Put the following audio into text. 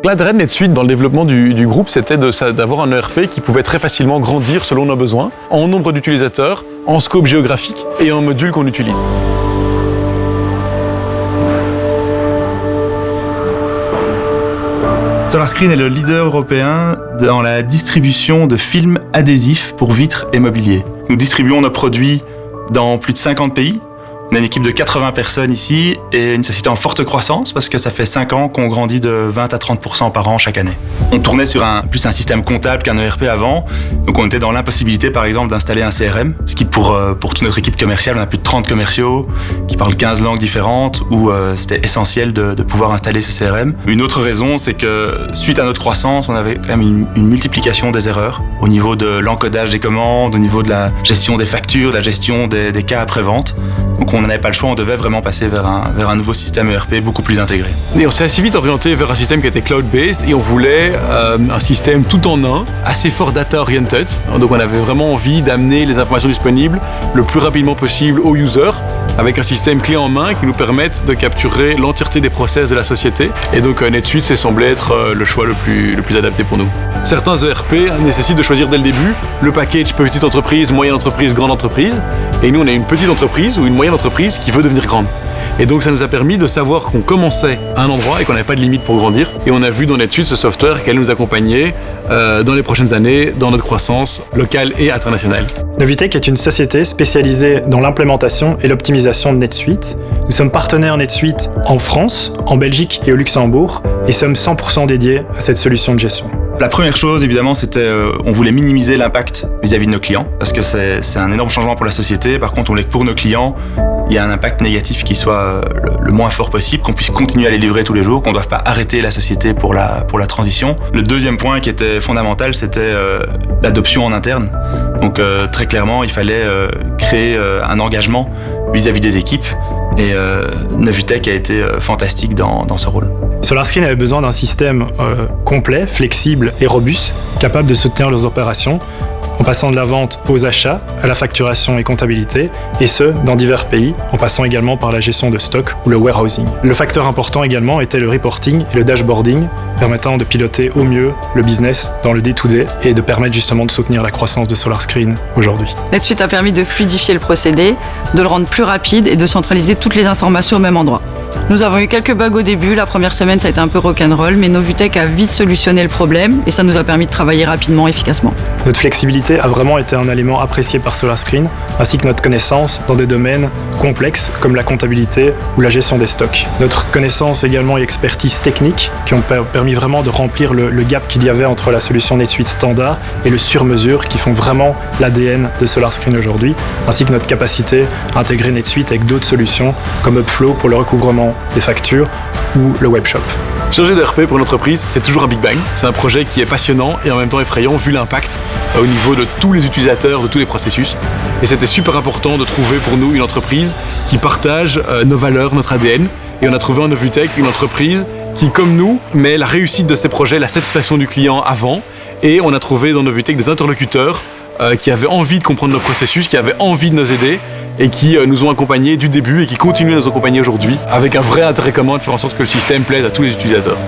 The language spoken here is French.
L'intérêt de NetSuite dans le développement du groupe, c'était d'avoir un ERP qui pouvait très facilement grandir selon nos besoins, en nombre d'utilisateurs, en scope géographique et en module qu'on utilise. SolarScreen est le leader européen dans la distribution de films adhésifs pour vitres et mobilier. Nous distribuons nos produits dans plus de 50 pays. On a une équipe de 80 personnes ici et une société en forte croissance parce que ça fait 5 ans qu'on grandit de 20 à 30% par an chaque année. On tournait sur plus un système comptable qu'un ERP avant, donc on était dans l'impossibilité par exemple d'installer un CRM, ce qui pour toute notre équipe commerciale, on a plus de 30 commerciaux qui parlent 15 langues différentes où c'était essentiel de pouvoir installer ce CRM. Une autre raison, c'est que suite à notre croissance, on avait quand même une multiplication des erreurs au niveau de l'encodage des commandes, au niveau de la gestion des factures, de la gestion des cas après-vente. Donc on n'avait pas le choix, on devait vraiment passer vers un nouveau système ERP beaucoup plus intégré. Et on s'est assez vite orienté vers un système qui était cloud-based et on voulait un système tout en un, assez fort data-oriented. Donc on avait vraiment envie d'amener les informations disponibles le plus rapidement possible aux users avec un système clé en main qui nous permette de capturer l'entièreté des process de la société. Et donc NetSuite s'est semblé être le choix le plus adapté pour nous. Certains ERP nécessitent de choisir dès le début le package petite entreprise, moyenne entreprise, grande entreprise. Et nous on a une petite entreprise ou une moyenne entreprise qui veut devenir grande. Et donc ça nous a permis de savoir qu'on commençait à un endroit et qu'on n'avait pas de limite pour grandir. Et on a vu dans NetSuite ce software qui allait nous accompagner dans les prochaines années dans notre croissance locale et internationale. Novitec est une société spécialisée dans l'implémentation et l'optimisation de NetSuite. Nous sommes partenaires NetSuite en France, en Belgique et au Luxembourg et sommes 100% dédiés à cette solution de gestion. La première chose, évidemment, c'était on voulait minimiser l'impact vis-à-vis de nos clients parce que c'est un énorme changement pour la société. Par contre, on voulait que pour nos clients, il y a un impact négatif qui soit le moins fort possible, qu'on puisse continuer à les livrer tous les jours, qu'on ne doive pas arrêter la société pour la transition. Le deuxième point qui était fondamental, c'était l'adoption en interne. Donc très clairement, il fallait créer un engagement vis-à-vis des équipes et Novitec a été fantastique dans ce rôle. SolarScreen avait besoin d'un système complet, flexible et robuste, capable de soutenir leurs opérations, en passant de la vente aux achats, à la facturation et comptabilité, et ce, dans divers pays, en passant également par la gestion de stock ou le warehousing. Le facteur important également était le reporting et le dashboarding, permettant de piloter au mieux le business dans le day-to-day et de permettre justement de soutenir la croissance de SolarScreen aujourd'hui. NetSuite a permis de fluidifier le procédé, de le rendre plus rapide et de centraliser toutes les informations au même endroit. Nous avons eu quelques bugs au début, la première semaine ça a été un peu rock'n'roll, mais Novitec a vite solutionné le problème et ça nous a permis de travailler rapidement et efficacement. Notre flexibilité a vraiment été un élément apprécié par SolarScreen, ainsi que notre connaissance dans des domaines complexes comme la comptabilité ou la gestion des stocks. Notre connaissance également et expertise technique qui ont permis vraiment de remplir le gap qu'il y avait entre la solution NetSuite standard et le sur-mesure qui font vraiment l'ADN de SolarScreen aujourd'hui, ainsi que notre capacité à intégrer NetSuite avec d'autres solutions comme Upflow pour le recouvrement des factures ou le webshop. Changer d'ERP pour une entreprise, c'est toujours un big bang. C'est un projet qui est passionnant et en même temps effrayant vu l'impact au niveau de tous les utilisateurs, de tous les processus. Et c'était super important de trouver pour nous une entreprise qui partage nos valeurs, notre ADN. Et on a trouvé en Novitec une entreprise qui, comme nous, met la réussite de ses projets, la satisfaction du client avant. Et on a trouvé dans Novitec des interlocuteurs qui avaient envie de comprendre nos processus, qui avaient envie de nous aider et qui nous ont accompagnés du début et qui continuent à nous accompagner aujourd'hui avec un vrai intérêt commun de faire en sorte que le système plaise à tous les utilisateurs.